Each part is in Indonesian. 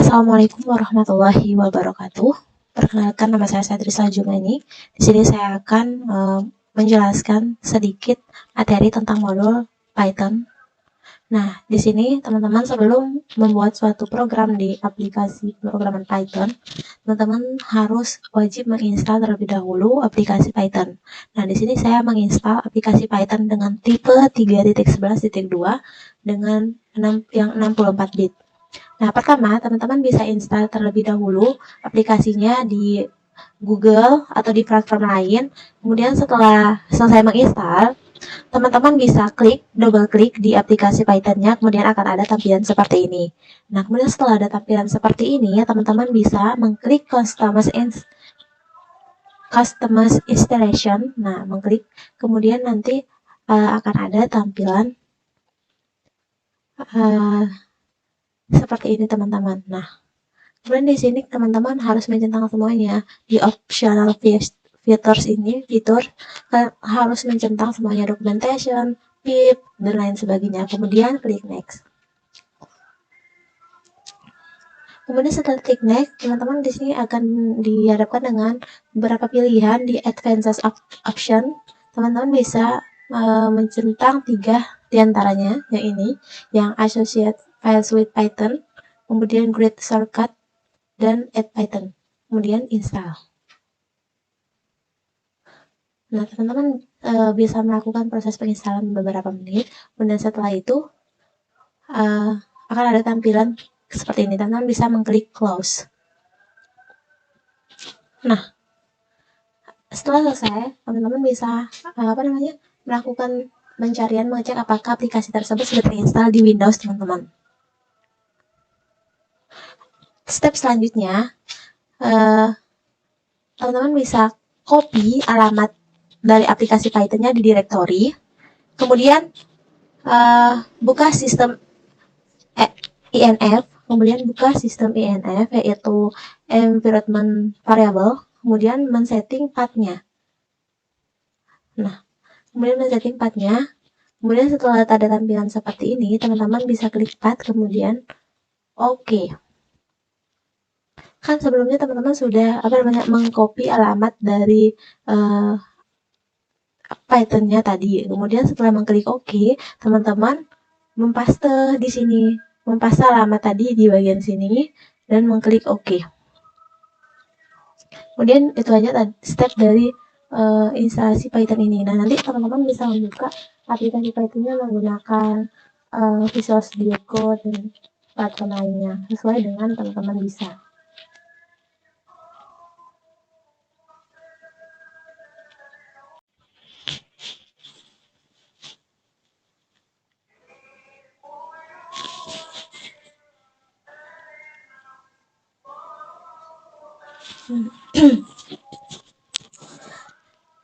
Assalamualaikum warahmatullahi wabarakatuh. Perkenalkan, nama saya Sadrisla Jumaini. Di sini saya akan menjelaskan sedikit materi tentang modul Python. Nah, di sini teman-teman sebelum membuat suatu program di aplikasi programan Python, teman-teman harus wajib menginstal terlebih dahulu aplikasi Python. Nah, di sini saya menginstal aplikasi Python dengan tipe 3.11.2 dengan yang 64 bit. Nah, pertama, teman-teman bisa install terlebih dahulu aplikasinya di Google atau di platform lain. Kemudian setelah selesai menginstal, teman-teman bisa double klik di aplikasi Python-nya, kemudian akan ada tampilan seperti ini. Nah, kemudian setelah ada tampilan seperti ini, teman-teman bisa mengklik Customize Installation. Nah, mengklik, kemudian nanti akan ada tampilan seperti ini, teman-teman. Nah, kemudian di sini teman-teman harus mencentang semuanya. Di optional features ini, harus mencentang semuanya, documentation, pip, dan lain sebagainya. Kemudian klik next. Kemudian setelah klik next, teman-teman di sini akan dihadapkan dengan beberapa pilihan di advanced option. Teman-teman bisa mencentang 3 diantaranya, yang ini, yang associate files with Python, kemudian create shortcut, dan add Python, kemudian install. Nah, teman-teman bisa melakukan proses penginstalan beberapa menit, kemudian setelah itu akan ada tampilan seperti ini. Teman-teman bisa mengklik close. Nah, setelah selesai, teman-teman bisa melakukan pencarian, mengecek apakah aplikasi tersebut sudah terinstall di Windows, teman-teman. Step selanjutnya, teman-teman bisa copy alamat dari aplikasi Python-nya di directory, kemudian buka sistem INF, kemudian buka sistem INF, yaitu environment variable, kemudian men-setting path-nya. Nah, kemudian men-setting path-nya, kemudian setelah ada tampilan seperti ini, teman-teman bisa klik path, kemudian OK. Kan sebelumnya teman-teman sudah mengcopy alamat dari Python-nya tadi. Kemudian setelah mengklik OK, teman-teman mempaste di sini, mempaste alamat tadi di bagian sini dan mengklik OK. Kemudian itu aja step dari instalasi Python ini. Nah, nanti teman-teman bisa membuka aplikasi Python-nya menggunakan Visual Studio Code dan platform lainnya sesuai dengan teman-teman bisa.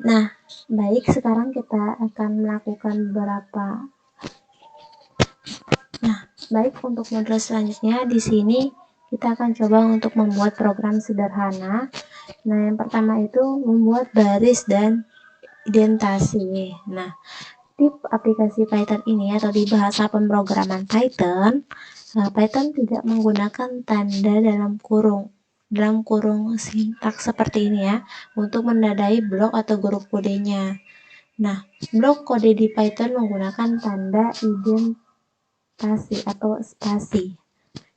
Nah, baik, sekarang kita akan melakukan beberapa. Nah, baik, untuk modul selanjutnya di sini kita akan coba untuk membuat program sederhana. Nah, yang pertama itu membuat baris dan indentasi. Nah, di aplikasi Python ini atau di bahasa pemrograman Python, Python tidak menggunakan tanda dalam kurung sintaks seperti ini ya, untuk menandai blok atau grup kodenya. Nah, blok kode di Python menggunakan tanda indentasi atau spasi.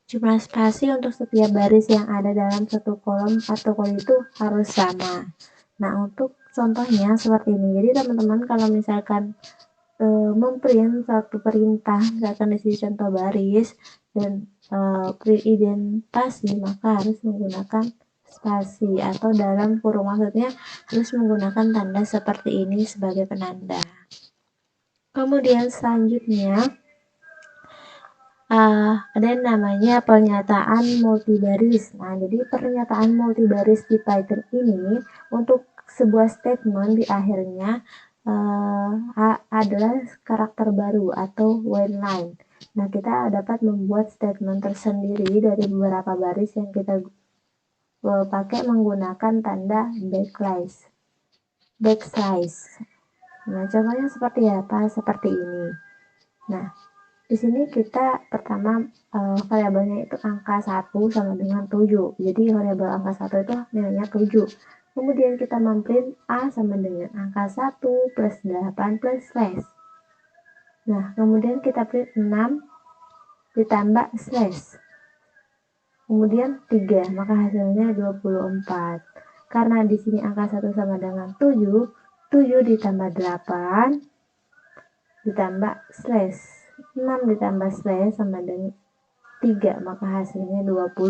Jumlah spasi untuk setiap baris yang ada dalam satu kolom atau kode itu harus sama. Nah, untuk contohnya seperti ini. Jadi teman-teman kalau misalkan memprint satu perintah, misalkan di sini contoh baris dan print indentasi, maka harus menggunakan spasi atau dalam kurung, maksudnya harus menggunakan tanda seperti ini sebagai penanda. Kemudian selanjutnya ada yang namanya pernyataan multibaris. Nah, jadi pernyataan multibaris di Python ini untuk sebuah statement di akhirnya adalah karakter baru atau while line. Nah, kita dapat membuat statement tersendiri dari beberapa baris yang kita pakai menggunakan tanda backslash. Nah, contohnya seperti apa? Seperti ini. Nah, Di sini kita pertama variabelnya itu angka 1 sama dengan 7. Jadi variabel angka 1 itu nilainya 7. Kemudian kita memprint A sama dengan angka 1 plus 8 plus slash. Nah, kemudian kita print 6 ditambah slash. Kemudian 3, maka hasilnya 24. Karena di sini angka 1 sama dengan 7, 7 ditambah 8 ditambah slash. 6 ditambah slash sama dengan 3, maka hasilnya 24.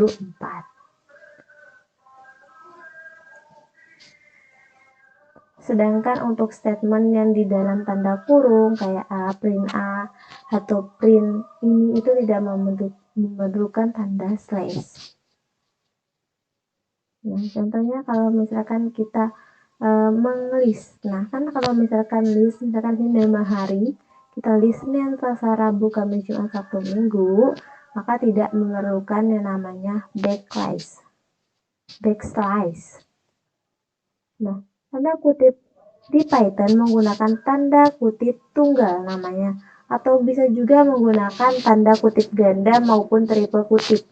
Sedangkan untuk statement yang di dalam tanda kurung kayak print A atau print ini itu tidak memerlukan tanda slash. Nah, contohnya kalau misalkan kita menglist. Nah, kan kalau misalkan list, misalkan ini 5 hari, kita list Senin, Selasa, Rabu, Kamis, Jumat, Sabtu, Minggu, maka tidak memerlukan yang namanya backslash. Nah, tanda kutip di Python menggunakan tanda kutip tunggal namanya, atau bisa juga menggunakan tanda kutip ganda maupun triple kutip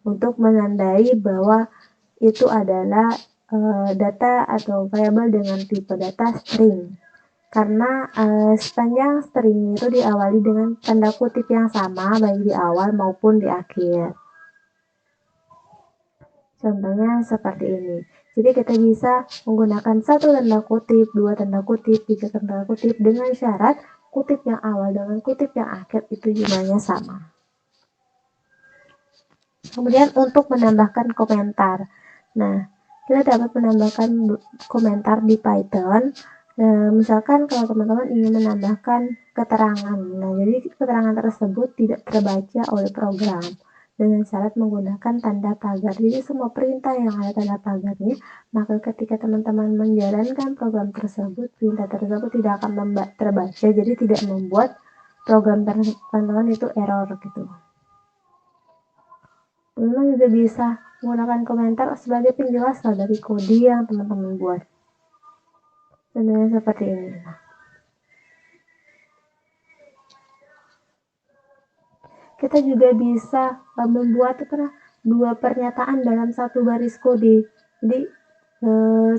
untuk menandai bahwa itu adalah data atau variabel dengan tipe data string. Karena sepanjang string itu diawali dengan tanda kutip yang sama baik di awal maupun di akhir. Contohnya seperti ini. Jadi kita bisa menggunakan 1 tanda kutip, 2 tanda kutip, 3 tanda kutip dengan syarat kutip yang awal dengan kutip yang akhir itu jumlahnya sama. Kemudian untuk menambahkan komentar. Nah, kita dapat menambahkan komentar di Python. Misalkan kalau teman-teman ingin menambahkan keterangan. Nah, jadi keterangan tersebut tidak terbaca oleh program dengan syarat menggunakan tanda pagar. Jadi semua perintah yang ada tanda pagarnya, maka ketika teman-teman menjalankan program tersebut, perintah tersebut tidak akan terbaca, jadi tidak membuat program teman-teman itu error gitu. Teman-teman juga bisa menggunakan komentar sebagai penjelasan dari kode yang teman-teman buat. Contohnya seperti ini. Kita juga bisa membuat dua pernyataan dalam satu baris kode. Jadi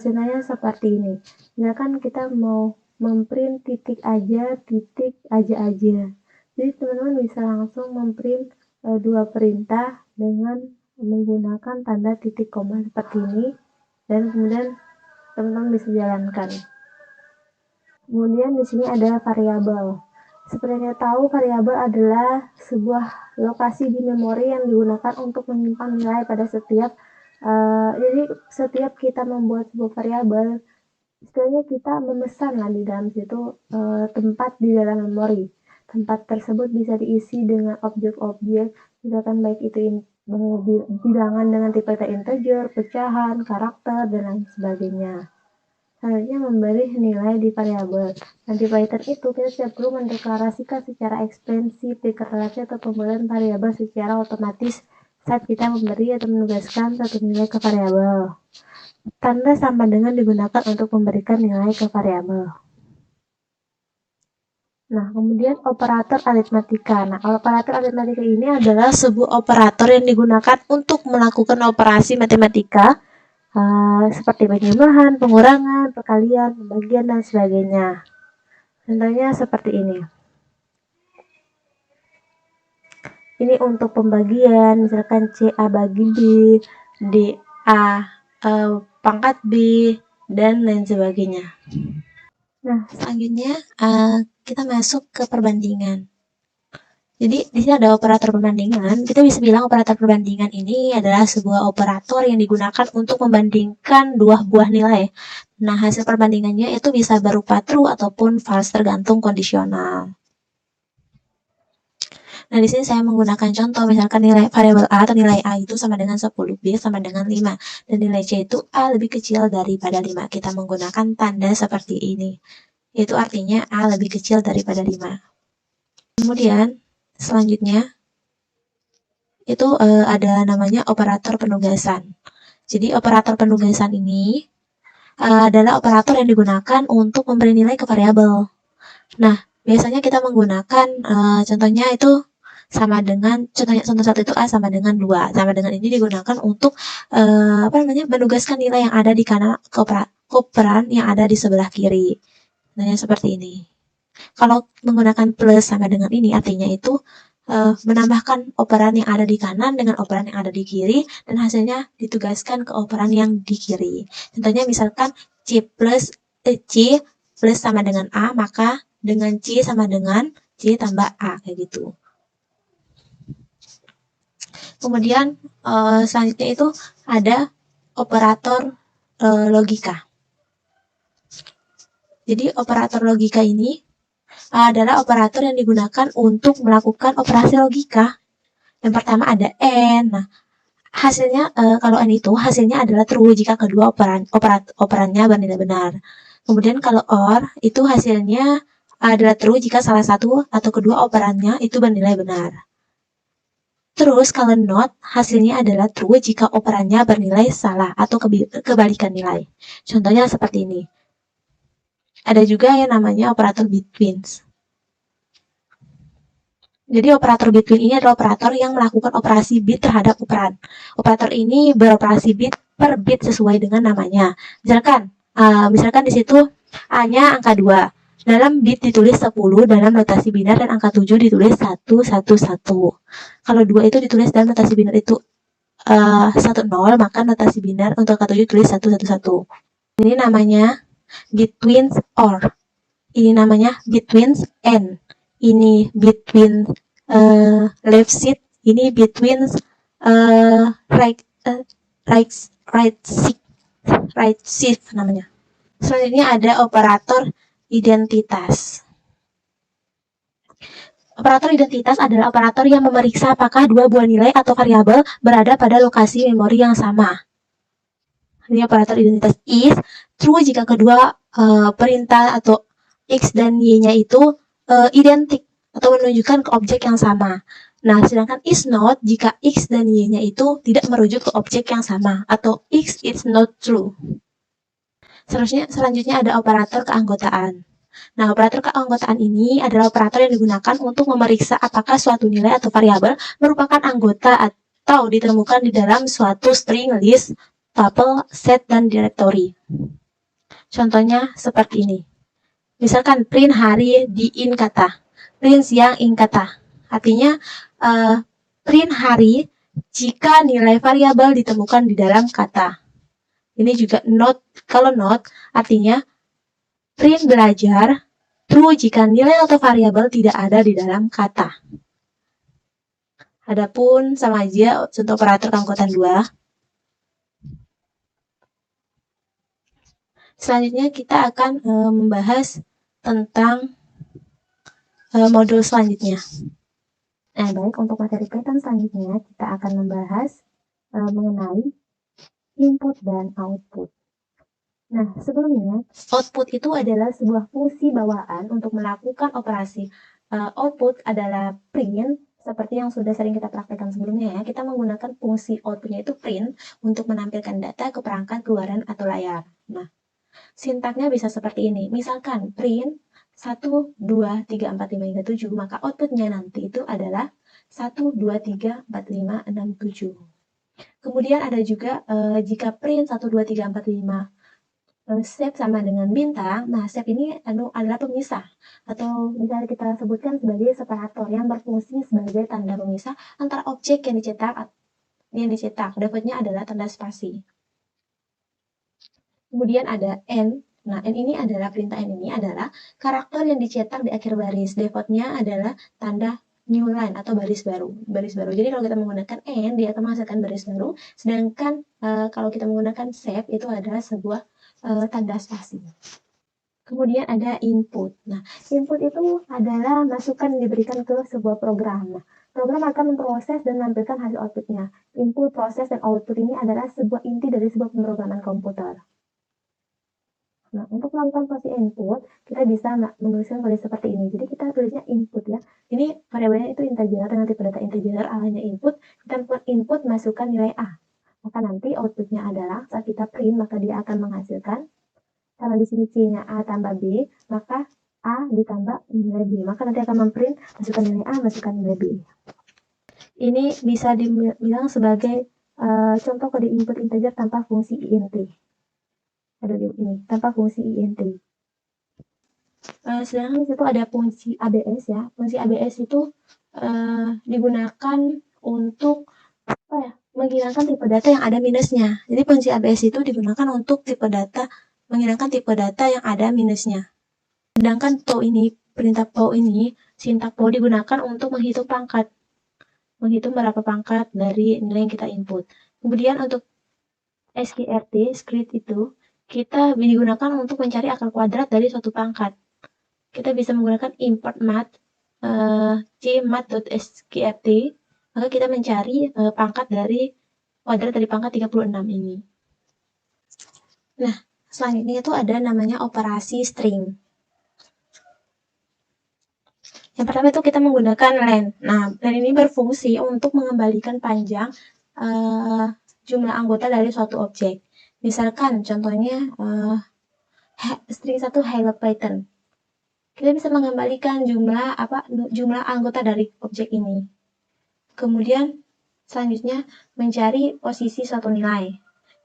contohnya seperti ini. Misalkan kita mau memprint titik aja. Jadi teman-teman bisa langsung memprint dua perintah dengan menggunakan tanda titik koma seperti ini, dan kemudian teman-teman bisa jalankan. Kemudian di sini ada variabel. Seperti kita tahu, variabel adalah sebuah lokasi di memori yang digunakan untuk menyimpan nilai pada setiap jadi setiap kita membuat sebuah variabel, istilahnya kita memesan lah di dalam situ tempat di dalam memori. Tempat tersebut bisa diisi dengan objek-objek, misalkan baik itu bilangan dengan tipe integer, pecahan, karakter, dan lain sebagainya. Selanjutnya memberi nilai di variabel. Dan di Python itu kita tidak perlu mendeklarasikan secara ekstensif deklarasi atau pemberian variabel secara otomatis saat kita memberi atau menugaskan satu nilai ke variabel. Tanda sama dengan digunakan untuk memberikan nilai ke variabel. Nah, kemudian operator aritmatika. Nah, operator aritmatika ini adalah sebuah operator yang digunakan untuk melakukan operasi matematika seperti penjumlahan, pengurangan, perkalian, pembagian, dan sebagainya. Contohnya seperti ini. Ini untuk pembagian, misalkan CA bagi B, DA pangkat B, dan lain sebagainya. Nah, selanjutnya kita masuk ke perbandingan. Jadi di sini ada operator perbandingan. Kita bisa bilang operator perbandingan ini adalah sebuah operator yang digunakan untuk membandingkan dua buah nilai. Nah, hasil perbandingannya itu bisa berupa true ataupun false tergantung kondisional. Nah, di sini saya menggunakan contoh, misalkan nilai variabel A atau nilai A itu sama dengan 10, B sama dengan 5, dan nilai C itu A lebih kecil daripada 5. Kita menggunakan tanda seperti ini. Itu artinya A lebih kecil daripada 5. Kemudian, selanjutnya, itu ada namanya operator penugasan. Jadi, operator penugasan ini adalah operator yang digunakan untuk memberi nilai ke variabel. Nah, biasanya kita menggunakan contohnya itu sama dengan contoh satu itu A sama dengan 2. Sama dengan ini digunakan untuk menugaskan nilai yang ada di kanan operan yang ada di sebelah kiri. Contohnya seperti ini. Kalau menggunakan plus sama dengan ini artinya itu menambahkan operan yang ada di kanan dengan operan yang ada di kiri dan hasilnya ditugaskan ke operan yang di kiri. Contohnya misalkan C plus sama dengan A, maka dengan C sama dengan C tambah A, kayak gitu. Kemudian selanjutnya itu ada operator logika. Jadi operator logika ini adalah operator yang digunakan untuk melakukan operasi logika. Yang pertama ada AND. Nah, hasilnya kalau AND itu hasilnya adalah true jika kedua operannya bernilai benar. Kemudian kalau OR itu hasilnya adalah true jika salah satu atau kedua operannya itu bernilai benar. Terus kalau NOT hasilnya adalah true jika operannya bernilai salah atau kebalikan nilai. Contohnya seperti ini. Ada juga yang namanya operator between. Jadi operator between ini adalah operator yang melakukan operasi bit terhadap operan. Operator ini beroperasi bit per bit sesuai dengan namanya. Misalkan di situ A-nya angka 2. Dalam bit ditulis 10, dalam notasi binar dan angka 7 ditulis 111. Kalau 2 itu ditulis dalam notasi binar itu 10, maka notasi binar untuk angka 7 tulis 111. Ini namanya between OR. Ini namanya between AND. Ini between left shift. Ini between right shift namanya. Selanjutnya ada operator identitas. Operator identitas adalah operator yang memeriksa apakah dua buah nilai atau variabel berada pada lokasi memori yang sama. Ini operator identitas is true jika kedua perintah atau X dan Y-nya itu identik atau menunjukkan ke objek yang sama. Nah, sedangkan is not jika X dan Y-nya itu tidak merujuk ke objek yang sama atau X is not true. Selanjutnya ada operator keanggotaan. Nah, operator keanggotaan ini adalah operator yang digunakan untuk memeriksa apakah suatu nilai atau variabel merupakan anggota atau ditemukan di dalam suatu string, list, tuple, set, dan directory. Contohnya seperti ini. Misalkan print hari di in kata, print siang in kata. Artinya print hari jika nilai variabel ditemukan di dalam kata. Ini juga not. Kalau not artinya print belajar true jika nilai atau variabel tidak ada di dalam kata. Adapun sama aja contoh operator keanggotaan 2. Selanjutnya kita akan membahas tentang modul selanjutnya. Nah, baik, untuk materi Python selanjutnya kita akan membahas mengenai input dan output. Nah, sebelumnya output itu adalah sebuah fungsi bawaan untuk melakukan operasi. Output adalah print, seperti yang sudah sering kita praktekkan sebelumnya ya. Kita menggunakan fungsi outputnya itu print untuk menampilkan data ke perangkat keluaran atau layar. Nah, sintaknya bisa seperti ini. Misalkan print 1, 2, 3, 4, 5, hingga 7, maka outputnya nanti itu adalah 1, 2, 3, 4, 5, 6, 7. Kemudian ada juga jika print 1, 2, 3, 4, 5 shape sama dengan bintang, nah shape ini adalah pemisah atau bisa kita sebutkan sebagai separator yang berfungsi sebagai tanda pemisah antara objek yang dicetak. Defaultnya adalah tanda spasi. Kemudian ada N. Nah, N ini adalah perintah N ini adalah karakter yang dicetak di akhir baris. Defaultnya adalah tanda new line atau baris baru. Jadi kalau kita menggunakan N, dia akan menghasilkan baris baru. Sedangkan kalau kita menggunakan shape, itu adalah sebuah tanda spasi. Kemudian ada input. Nah, input itu adalah masukan yang diberikan ke sebuah program. Nah, program akan memproses dan menampilkan hasil outputnya. Input, proses, dan output ini adalah sebuah inti dari sebuah pemrograman komputer. Nah, untuk melakukan proses input, kita bisa menuliskan kode seperti ini. Jadi kita tulisnya input ya. Ini variabelnya itu integer dengan tipe data integer, A-nya input. Kita buat input masukkan nilai A. Maka nanti outputnya adalah saat kita print, maka dia akan menghasilkan, karena di sini C-nya A tambah B, maka A ditambah nilai B. Maka nanti akan memprint masukkan nilai A, masukkan nilai B. Ini bisa dibilang sebagai contoh kode input integer tanpa fungsi int. Ada di ini, tanpa fungsi int. Sedangkan di situ ada fungsi ABS ya. Fungsi ABS itu digunakan untuk menghilangkan tipe data yang ada minusnya. Jadi fungsi ABS itu digunakan untuk menghilangkan tipe data yang ada minusnya. Sedangkan perintah POW ini, sintak POW digunakan untuk menghitung pangkat. Menghitung berapa pangkat dari nilai yang kita input. Kemudian untuk SQRT, script itu, kita digunakan untuk mencari akar kuadrat dari suatu pangkat. Kita bisa menggunakan import math, cmath.sqrt, maka kita mencari pangkat dari kuadrat dari pangkat 36 ini. Nah, selanjutnya itu ada namanya operasi string. Yang pertama itu kita menggunakan len. Nah, len ini berfungsi untuk mengembalikan panjang jumlah anggota dari suatu objek. Misalkan contohnya string 1 hello Python. Kita bisa mengembalikan jumlah anggota dari objek ini. Kemudian selanjutnya mencari posisi suatu nilai.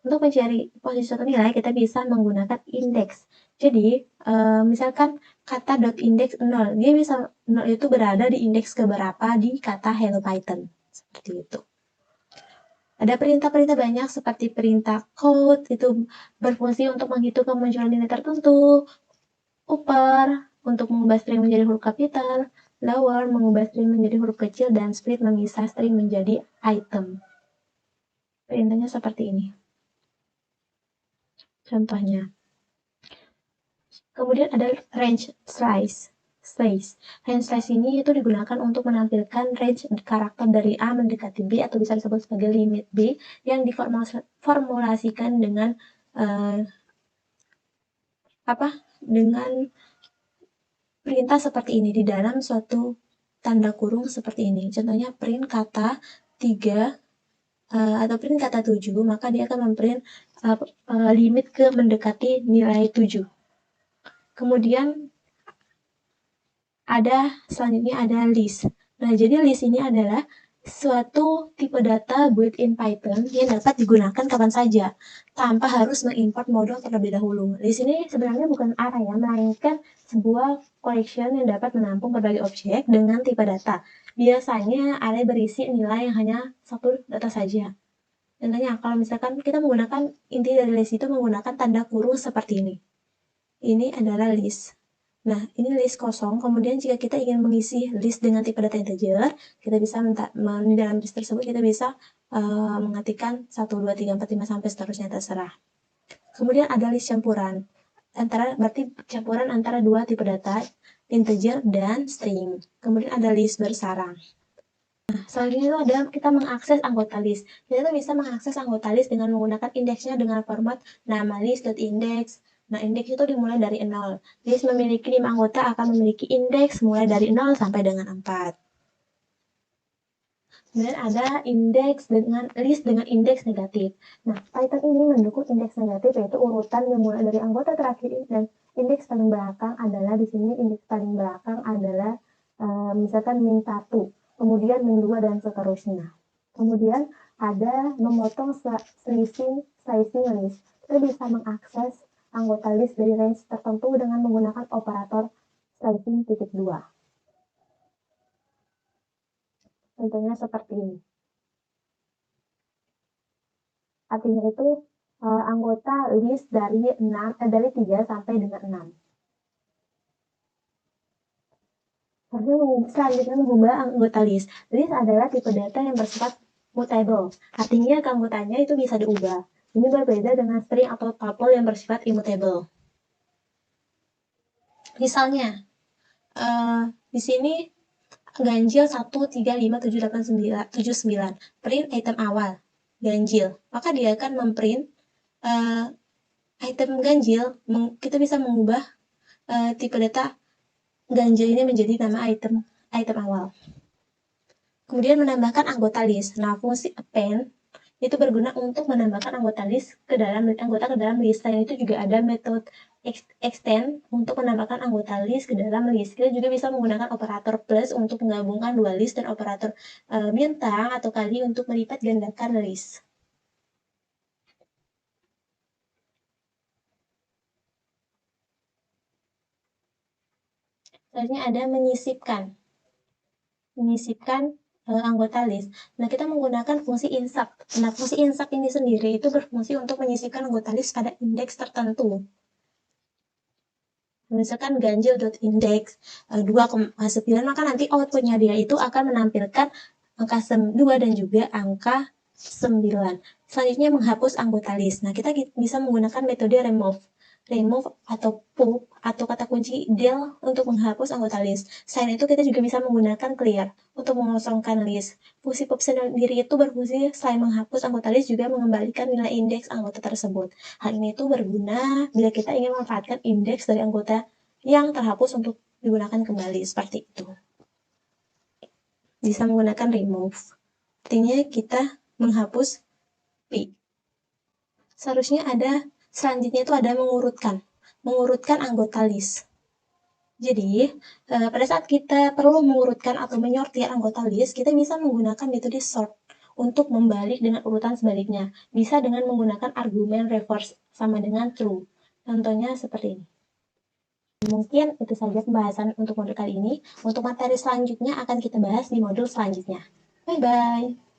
Untuk mencari posisi suatu nilai kita bisa menggunakan indeks. Jadi misalkan kata .index 0, dia bisa 0 itu berada di indeks keberapa di kata hello Python. Seperti itu. Ada perintah-perintah banyak seperti perintah code, itu berfungsi untuk menghitung kemunculan nilai tertentu, upper untuk mengubah string menjadi huruf kapital, lower mengubah string menjadi huruf kecil, dan split memisah string menjadi item. Perintahnya seperti ini. Contohnya. Kemudian ada range slice. Range slice ini itu digunakan untuk menampilkan range karakter dari A mendekati B atau bisa disebut sebagai limit B yang diformulasikan dengan dengan perintah seperti ini di dalam suatu tanda kurung seperti ini. Contohnya print kata 3 atau print kata 7, maka dia akan memprint limit ke mendekati nilai 7. Kemudian selanjutnya ada list. Nah, jadi list ini adalah suatu tipe data built-in Python yang dapat digunakan kapan saja tanpa harus mengimport modul terlebih dahulu. List ini sebenarnya bukan array ya, melainkan sebuah collection yang dapat menampung berbagai objek dengan tipe data. Biasanya array berisi nilai yang hanya satu data saja. Contohnya, kalau misalkan kita menggunakan inti dari list itu menggunakan tanda kurung seperti ini. Ini adalah list. Nah, ini list kosong. Kemudian jika kita ingin mengisi list dengan tipe data integer, kita bisa di dalam list tersebut kita bisa mengetikkan 1, 2, 3, 4, 5 sampai seterusnya, terserah. Kemudian ada list campuran. Berarti campuran antara dua tipe data, integer dan string. Kemudian ada list bersarang. Nah, selanjutnya itu ada kita mengakses anggota list. Kita bisa mengakses anggota list dengan menggunakan indeksnya dengan format nama list.index. Nah, indeks itu dimulai dari 0. List memiliki 5 anggota akan memiliki indeks mulai dari 0 sampai dengan 4. Kemudian ada list dengan indeks negatif. Nah, Python ini mendukung indeks negatif, yaitu urutan yang mulai dari anggota terakhir dan indeks paling belakang adalah di sini indeks paling belakang adalah misalkan min1, kemudian min2 dan seterusnya. Kemudian ada memotong slicing list. Kita bisa mengakses anggota list dari range tertentu dengan menggunakan operator slicing .2. Contohnya seperti ini. Artinya itu anggota list dari 3 sampai dengan 6. Selanjutnya mengubah anggota list. List adalah tipe data yang bersifat mutable. Artinya keanggotaannya itu bisa diubah. Ini berbeda dengan string atau tuple yang bersifat immutable. Misalnya, di sini ganjil 1357879 print item awal ganjil, maka dia akan memprint item ganjil. Kita bisa mengubah tipe data ganjil ini menjadi nama item awal. Kemudian menambahkan anggota list. Nah, fungsi append itu berguna untuk menambahkan anggota ke dalam list. Selain itu juga ada metode extend untuk menambahkan anggota list ke dalam list. Kita juga bisa menggunakan operator plus untuk menggabungkan dua list dan operator bintang atau kali untuk melipat gandakan list. Selanjutnya ada menyisipkan anggota list. Nah, kita menggunakan fungsi insert. Nah, fungsi insert ini sendiri itu berfungsi untuk menyisipkan anggota list pada indeks tertentu. Misalkan ganjil.index 2,9, maka nanti outputnya dia itu akan menampilkan angka 2 dan juga angka 9. Selanjutnya menghapus anggota list. Nah, kita bisa menggunakan metode remove atau pop atau kata kunci del untuk menghapus anggota list. Selain itu kita juga bisa menggunakan clear untuk mengosongkan list. Fungsi pop sendiri itu berfungsi selain menghapus anggota list juga mengembalikan nilai indeks anggota tersebut. Hal ini itu berguna bila kita ingin memanfaatkan indeks dari anggota yang terhapus untuk digunakan kembali seperti itu. Bisa menggunakan remove. Artinya kita menghapus P. Seharusnya selanjutnya itu ada mengurutkan anggota list. Jadi, pada saat kita perlu mengurutkan atau menyortir anggota list, kita bisa menggunakan metode sort untuk membalik dengan urutan sebaliknya. Bisa dengan menggunakan argumen reverse sama dengan true. Contohnya seperti ini. Mungkin itu saja pembahasan untuk modul kali ini. Untuk materi selanjutnya akan kita bahas di modul selanjutnya. Bye-bye.